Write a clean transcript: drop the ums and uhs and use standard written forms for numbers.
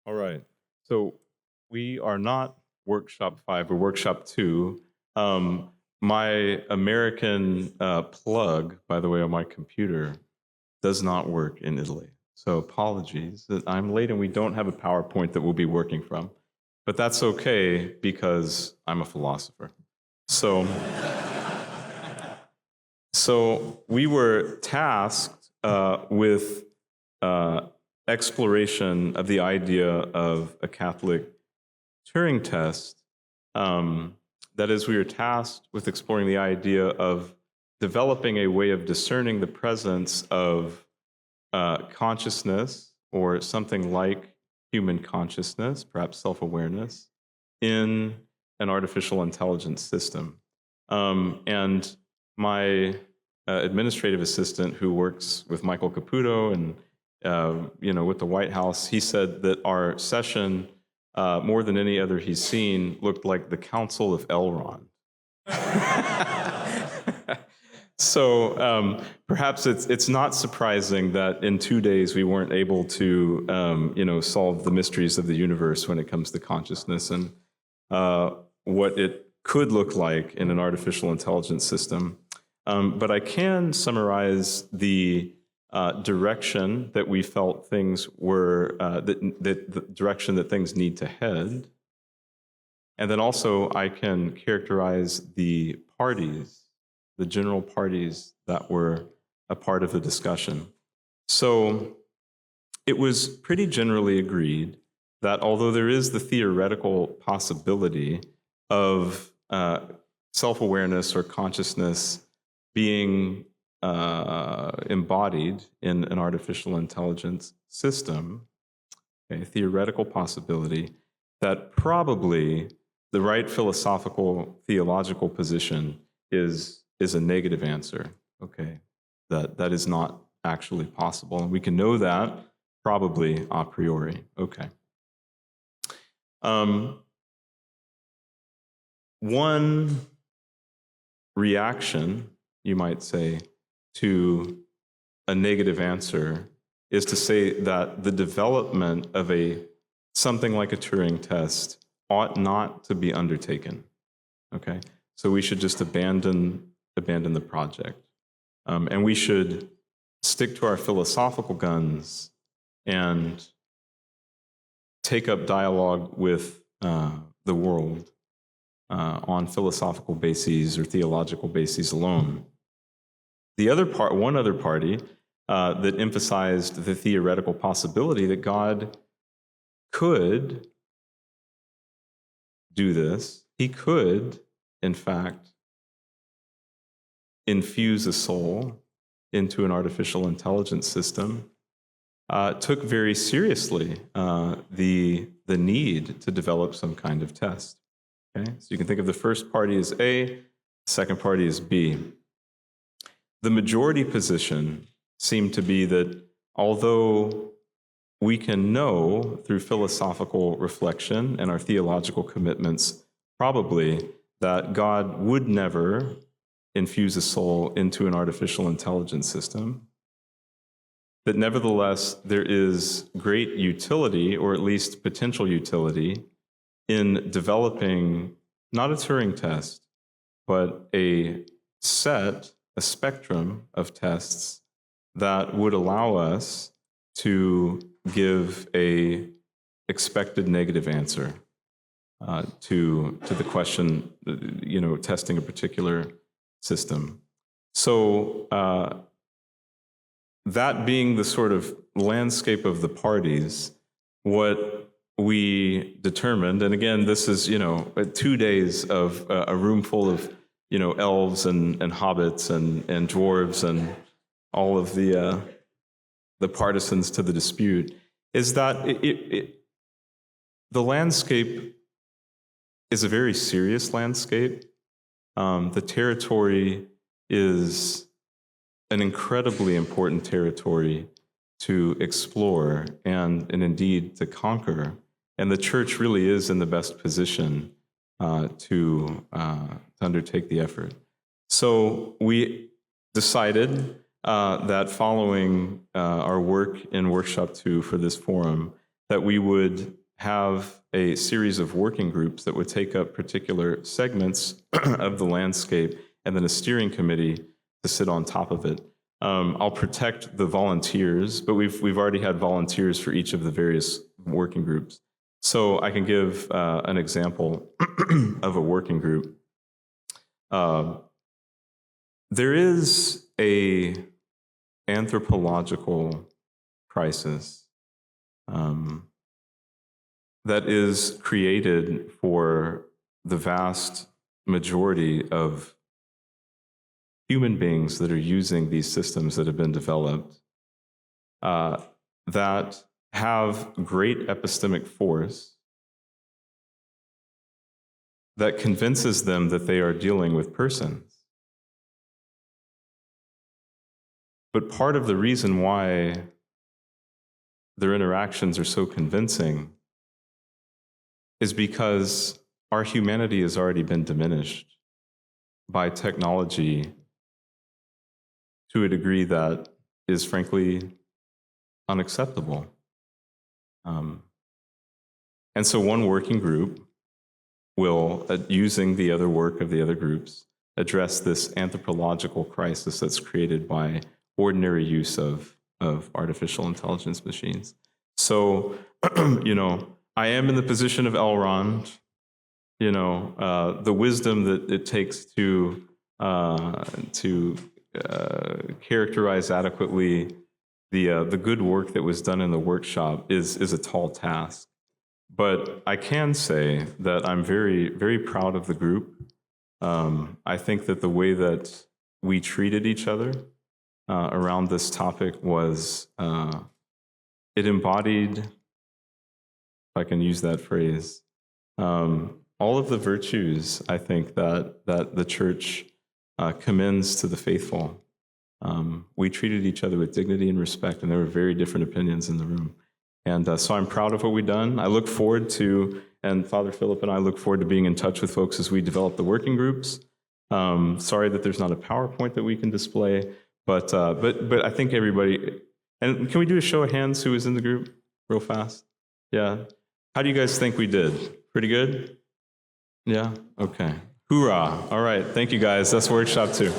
All right. So we are not workshop 5 or workshop 2. My American plug, by the way, on my computer does not work in Italy. So apologies that I'm late and we don't have a PowerPoint that we'll be working from. But that's okay because I'm a philosopher. So, so we were tasked with exploration of the idea of a Catholic Turing test. That is, we were tasked with exploring the idea of developing a way of discerning the presence of consciousness or something like human consciousness, perhaps self-awareness, in an artificial intelligence system. And my administrative assistant, who works with Michael Caputo and with the White House, he said that our session, more than any other he's seen, looked like the Council of Elrond. So perhaps it's not surprising that in 2 days we weren't able to solve the mysteries of the universe when it comes to consciousness and what it could look like in an artificial intelligence system. But I can summarize the direction that we felt things were, the direction that things need to head. And then also I can characterize the parties, the general parties that were a part of the discussion. So it was pretty generally agreed that although there is the theoretical possibility of self-awareness or consciousness being embodied in an artificial intelligence system, a theoretical possibility, that probably the right philosophical, theological position is a negative answer, okay? That is not actually possible. And we can know that probably a priori, okay. One reaction, you might say, to a negative answer is to say that the development of something like a Turing test ought not to be undertaken, okay? So we should just abandon the project. And we should stick to our philosophical guns and take up dialogue with the world on philosophical bases or theological bases alone. One other party that emphasized the theoretical possibility that God could do this. He could, in fact, infuse a soul into an artificial intelligence system, took very seriously the need to develop some kind of test. Okay? So you can think of the first party as A, the second party as B. The majority position seemed to be that although we can know through philosophical reflection and our theological commitments probably that God would never infuse a soul into an artificial intelligence system, that nevertheless there is great utility, or at least potential utility, in developing not a Turing test, but a spectrum of tests that would allow us to give a expected negative answer to the question, testing a particular system. So that being the sort of landscape of the parties, what we determined, and again, this is 2 days of a room full of elves and hobbits and dwarves and all of the partisans to the dispute, is that the landscape is a very serious landscape. The territory is an incredibly important territory to explore and indeed to conquer. And the church really is in the best position to undertake the effort. So we decided that following our work in Workshop 2 for this forum, that we would have a series of working groups that would take up particular segments of the landscape, and then a steering committee to sit on top of it. I'll protect the volunteers, but we've already had volunteers for each of the various working groups. So I can give an example of a working group. There is a anthropological crisis that is created for the vast majority of human beings that are using these systems that have been developed, that have great epistemic force, that convinces them that they are dealing with persons. But part of the reason why their interactions are so convincing is because our humanity has already been diminished by technology to a degree that is frankly unacceptable. And so one working group will, using the other work of the other groups, address this anthropological crisis that's created by ordinary use of artificial intelligence machines. So, I am in the position of Elrond, the wisdom that it takes to characterize adequately the good work that was done in the workshop is a tall task. But I can say that I'm very, very proud of the group. I think that the way that we treated each other around this topic was, it embodied, if I can use that phrase, all of the virtues, I think, that the church commends to the faithful. We treated each other with dignity and respect, and there were very different opinions in the room. And so I'm proud of what we've done. I look forward to, and Father Philip and I look forward to being in touch with folks as we develop the working groups. Sorry that there's not a PowerPoint that we can display, but I think everybody, and can we do a show of hands who was in the group real fast? Yeah. How do you guys think we did? Pretty good? Yeah? Okay. Hoorah. All right. Thank you, guys. That's workshop 2.